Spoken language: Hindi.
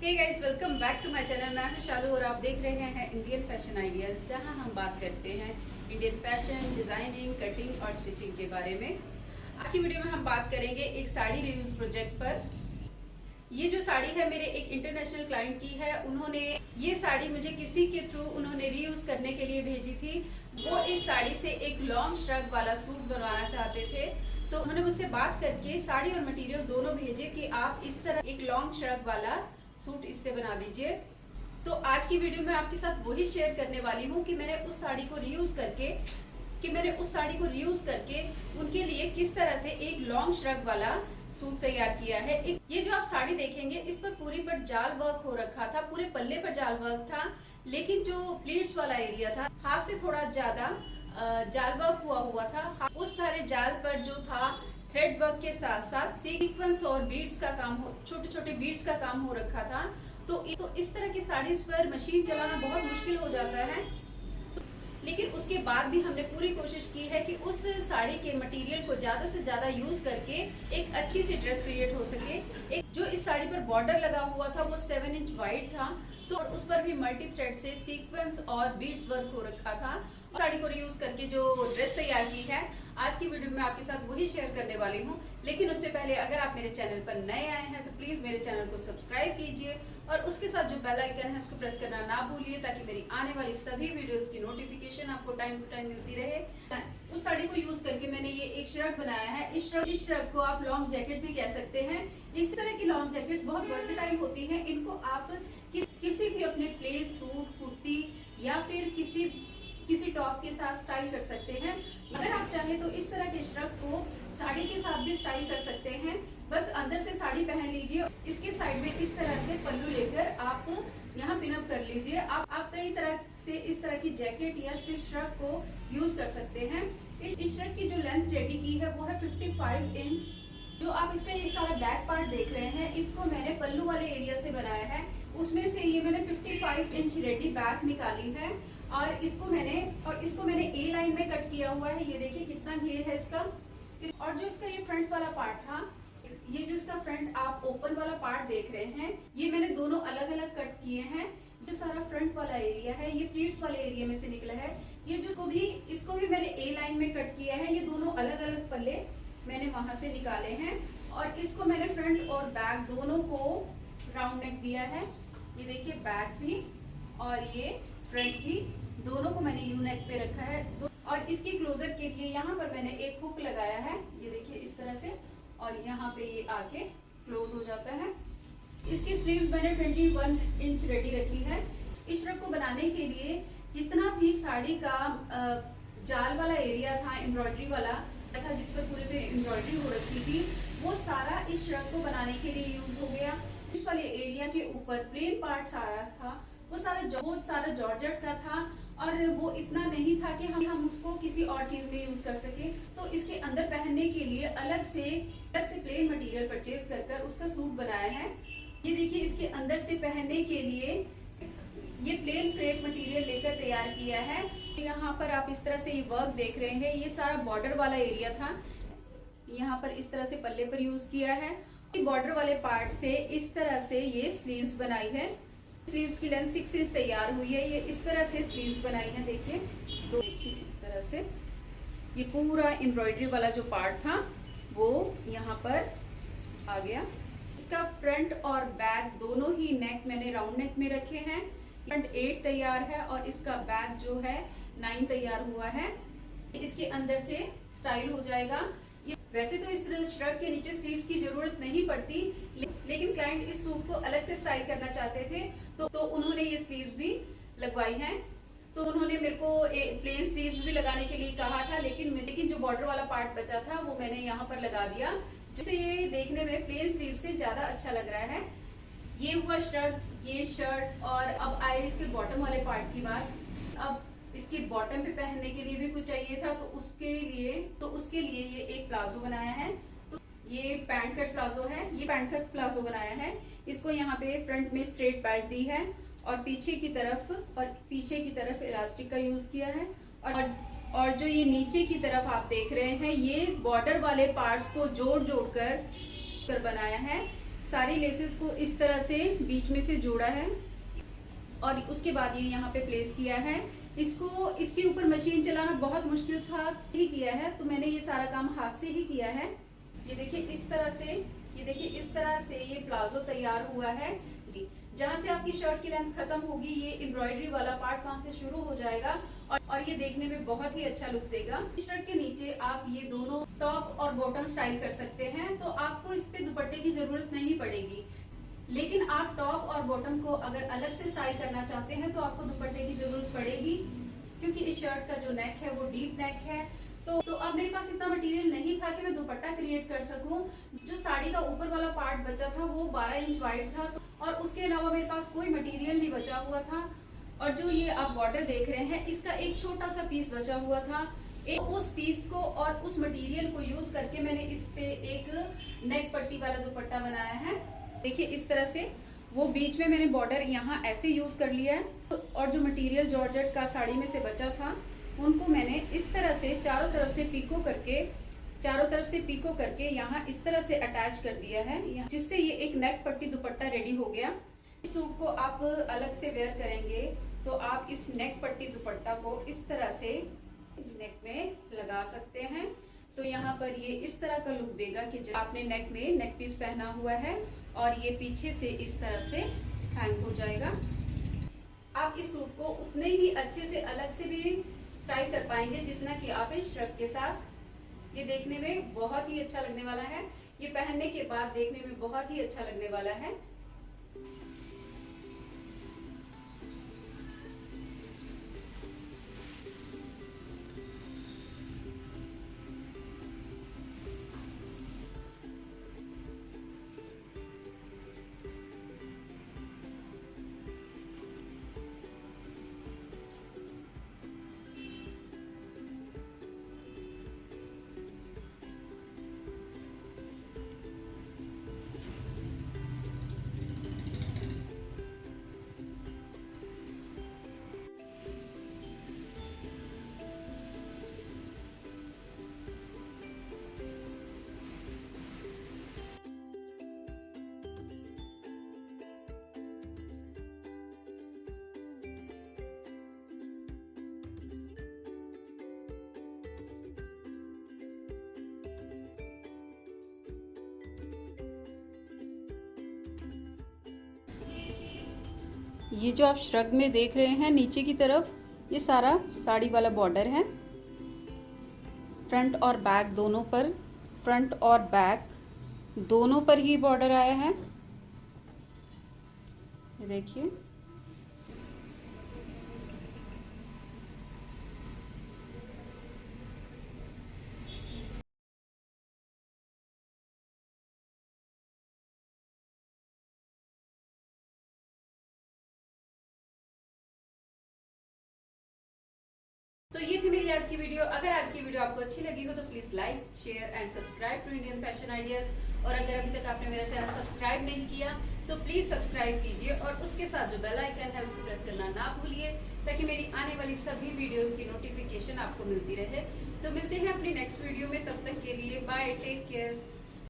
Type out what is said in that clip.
Hey guys, welcome back to my channel. मैं हूं शालू और आप देख रहे हैं इंडियन फैशन आइडियाज, जहां हम बात करते हैं इंडियन फैशन, डिजाइनिंग, कटिंग और स्टिचिंग के बारे में। आज की वीडियो में हम बात करेंगे एक साड़ी रिव्यूज प्रोजेक्ट पर। ये जो साड़ी है मेरे एक इंटरनेशनल क्लाइंट की है। उन्होंने ये साड़ी मुझे किसी के थ्रू उन्होंने रीयूज करने के लिए भेजी थी। वो इस साड़ी से एक लॉन्ग श्रग वाला सूट बनवाना चाहते थे, तो उन्होंने मुझसे बात करके साड़ी और मटेरियल दोनों भेजे कि आप इस तरह एक लॉन्ग श्रग वाला सूट इससे बना दीजिए। तो आज की वीडियो में आपके साथ वही शेयर करने वाली हूँ कि मैंने उस साड़ी को रीयूज करके उनके लिए किस तरह से एक लॉन्ग श्रग वाला सूट तैयार किया है। ये जो आप साड़ी देखेंगे, इस पर पूरी पर जाल वर्क हो रखा था, पूरे पल्ले पर जाल वर्क था, लेकिन जो प्लीट्स वाला एरिया था हाफ से थोड़ा ज्यादा जाल वर्क हुआ था। उस सारे जाल पर जो था थ्रेड वर्क के साथ साथ सीक्वेंस और बीड्स का काम, छोटे छोटे बीड्स का काम हो रखा था। तो इस तरह की साड़ीज पर मशीन चलाना बहुत मुश्किल हो जाता है। लेकिन उसके बाद भी हमने पूरी कोशिश की है कि उस साड़ी के मटेरियल को ज्यादा से ज्यादा यूज करके एक अच्छी सी ड्रेस क्रिएट हो सके। एक जो इस साड़ी पर बॉर्डर लगा हुआ था वो 7 इंच वाइड था, तो उस पर भी मल्टी थ्रेड से सीक्वेंस और बीड्स वर्क हो रखा था। साड़ी को रीयूज करके जो ड्रेस तैयार की है, आज की वीडियो में आपके साथ वही शेयर करने वाली हूँ। लेकिन उससे पहले अगर आप मेरे चैनल पर नए आए हैं तो प्लीज मेरे चैनल को सब्सक्राइब कीजिए और उसके साथ जो बेल आइकन है उसको प्रेस करना ना भूलिए, ताकि मेरी आने वाली सभी वीडियोस की नोटिफिकेशन आपको टाइम टू टाइम मिलती रहे। उस साड़ी को यूज करके मैंने ये एक श्रग बनाया है। इस श्रग को आप लॉन्ग जैकेट भी कह सकते हैं। इस तरह की लॉन्ग जैकेट्स बहुत वर्सेटाइल होती हैं। इनको आप किसी भी अपने प्लेन सूट, कुर्ती या फिर किसी टॉप के साथ स्टाइल कर सकते हैं। अगर आप चाहें तो इस तरह के श्रग को साड़ी के साथ भी स्टाइल कर सकते हैं। बस अंदर से साड़ी पहन लीजिए, इसके साइड में इस तरह से पल्लू लेकर आप यहाँ पिनअप कर लीजिए। आप कई तरह से इस तरह की जैकेट या फिर श्रग को यूज कर सकते हैं। इस श्रग की जो लेंथ रेडी की है वो है 55 इंच। जो आप इसका ये सारा बैक पार्ट देख रहे हैं, इसको मैंने पल्लू वाले एरिया से बनाया है। उसमें से ये मैंने 55 इंच रेडी बैक निकाली है और इसको मैंने ए लाइन में कट किया हुआ है। ये देखिए कितना घेर है इसका। और जो इसका ये फ्रंट वाला पार्ट था, ये जो इसका फ्रंट आप ओपन वाला पार्ट देख रहे हैं, ये मैंने दोनों अलग अलग कट किए हैं। जो सारा फ्रंट वाला एरिया है ये प्लीट्स वाले एरिया में से निकला है। ये जो इसको भी मैंने ए लाइन में कट किया है। ये दोनों अलग अलग पल्ले मैंने वहां से निकाले हैं और इसको मैंने फ्रंट और बैक दोनों को राउंड नेक दिया है। ये देखिए बैक भी और ये फ्रंट भी, दोनों को मैंने यू नेक पे रखा है। और इसके क्लोजर के लिए यहाँ पर मैंने एक हुक लगाया है, ये देखिए इस तरह से, और यहाँ पे ये आके क्लोज हो जाता है। इसकी स्लीव्स मैंने 21 इंच रेडी रखी है। इस श्रग को बनाने के लिए जितना भी साड़ी का जाल वाला एरिया था, एम्ब्रॉयडरी वाला था, जिस पर पूरे पे एम्ब्रॉयडरी हो रखी थी, वो सारा इस श्रग को बनाने के लिए यूज हो गया। इस वाले एरिया के ऊपर प्लेन पार्ट सारा था, वो सारा जॉर्जेट का था और वो इतना नहीं था कि हम उसको किसी और चीज में यूज कर सके। तो इसके अंदर पहनने के लिए अलग से प्लेन मटेरियल परचेज कर उसका सूट बनाया है। ये देखिए इसके अंदर से पहनने के लिए ये प्लेन क्रेप मटेरियल लेकर तैयार किया है। यहाँ पर आप इस तरह से ये वर्क देख रहे हैं, ये सारा बॉर्डर वाला एरिया था। यहाँ पर इस तरह से पल्ले पर यूज किया है। बॉर्डर वाले पार्ट से इस तरह से ये स्लीव्स बनाई है। स्लीव्स की लेंथ 6 इंच तैयार हुई है। ये इस तरह से स्लीव्स बनाई है, देखिए। तो देखिए इस तरह से ये पूरा एम्ब्रॉयडरी वाला जो पार्ट था वो यहाँ पर आ गया। इसका फ्रंट और बैक दोनों ही नेक मैंने राउंड नेक में रखे हैं। फ्रंट 8 तैयार है और इसका बैक जो है 9 तैयार हुआ है। इसके अंदर से स्टाइल हो जाएगा। वैसे तो इस श्रग के नीचे स्लीव्स की जरूरत नहीं पड़ती, लेकिन क्लाइंट इस सूट को अलग से स्टाइल करना चाहते थे, तो उन्होंने ये स्लीव्स भी लगवाई हैं। तो उन्होंने मेरे को प्लेन स्लीव्स भी लगाने के लिए कहा था, लेकिन जो बॉर्डर वाला पार्ट बचा था वो मैंने यहाँ पर लगा दिया, जिससे ये देखने में प्लेन स्लीव से ज्यादा अच्छा लग रहा है। ये हुआ श्रग, ये शर्ट। और अब आए इसके बॉटम वाले पार्ट की बात। अब इसके बॉटम पे पहनने के लिए भी कुछ चाहिए था, तो उसके लिए ये एक प्लाजो बनाया है। तो ये पैंट कट प्लाजो है, ये पैंट कट प्लाजो बनाया है। इसको यहाँ पे फ्रंट में स्ट्रेट बेल्ट दी है और पीछे की तरफ इलास्टिक का यूज किया है। और जो ये नीचे की तरफ आप देख रहे हैं, ये बॉर्डर वाले पार्ट्स को जोड़ कर बनाया है। सारी लेसेस को इस तरह से बीच में से जोड़ा है और उसके बाद ये यहाँ पे प्लेस किया है। इसको इसके ऊपर मशीन चलाना बहुत मुश्किल था ही किया है, तो मैंने ये सारा काम हाथ से ही किया है। ये देखिए इस तरह से, ये देखिए इस तरह से ये प्लाजो तैयार हुआ है। जहाँ से आपकी शर्ट की लेंथ खत्म होगी, ये एम्ब्रॉयडरी वाला पार्ट वहाँ से शुरू हो जाएगा और ये देखने में बहुत ही अच्छा लुक देगा। शर्ट के नीचे आप ये दोनों टॉप और बॉटम स्टाइल कर सकते हैं, तो आपको इस पे दुपट्टे की जरूरत नहीं पड़ेगी। लेकिन आप टॉप और बॉटम को अगर अलग से स्टाइल करना चाहते हैं तो आपको दुपट्टे की जरूरत पड़ेगी, क्योंकि इस शर्ट का जो नेक है वो डीप नेक है। तो अब मेरे पास इतना मटेरियल नहीं था कि मैं दुपट्टा क्रिएट कर सकूं। जो साड़ी का ऊपर वाला पार्ट बचा था वो 12 इंच वाइड था और उसके अलावा मेरे पास कोई मटेरियल नहीं बचा हुआ था। और जो ये आप बॉर्डर देख रहे हैं, इसका एक छोटा सा पीस बचा हुआ था। उस पीस को और उस मटेरियल को यूज करके मैंने इस पे एक नेक पट्टी वाला दुपट्टा बनाया है। देखिए इस तरह से वो बीच में मैंने बॉर्डर यहाँ ऐसे यूज कर लिया है और जो मटेरियल जॉर्जेट का साड़ी में से बचा था उनको मैंने इस तरह से चारों तरफ से पीको करके यहाँ इस तरह से अटैच कर दिया है, जिससे ये एक नेक पट्टी दुपट्टा रेडी हो गया। इस सूट को आप अलग से वेयर करेंगे तो आप इस नेक पट्टी दुपट्टा को इस तरह से नेक में लगा सकते हैं। तो यहाँ पर ये इस तरह का लुक देगा कि जब आपने नेक में नेक पीस पहना हुआ है और ये पीछे से इस तरह से हैंग हो जाएगा। आप इस सूट को उतने ही अच्छे से अलग से भी स्टाइल कर पाएंगे जितना कि आप इस श्रग के साथ। ये देखने में बहुत ही अच्छा लगने वाला है, ये पहनने के बाद देखने में बहुत ही अच्छा लगने वाला है। ये जो आप श्रग में देख रहे हैं नीचे की तरफ, ये सारा साड़ी वाला बॉर्डर है। फ्रंट और बैक दोनों पर, फ्रंट और बैक दोनों पर ही बॉर्डर आया है। ये देखिए तो ये थी मेरी आज की वीडियो। अगर आज की वीडियो आपको अच्छी लगी हो तो please like, share and subscribe to Indian fashion ideas. और अगर अभी तक आपने मेरा चैनल सब्सक्राइब नहीं किया तो प्लीज सब्सक्राइब कीजिए और उसके साथ जो बेल आइकन है उसको प्रेस करना ना भूलिए, ताकि मेरी आने वाली सभी वीडियोस की नोटिफिकेशन आपको मिलती रहे। तो मिलते हैं अपनी नेक्स्ट वीडियो में, तब तक के लिए बाय, टेक केयर।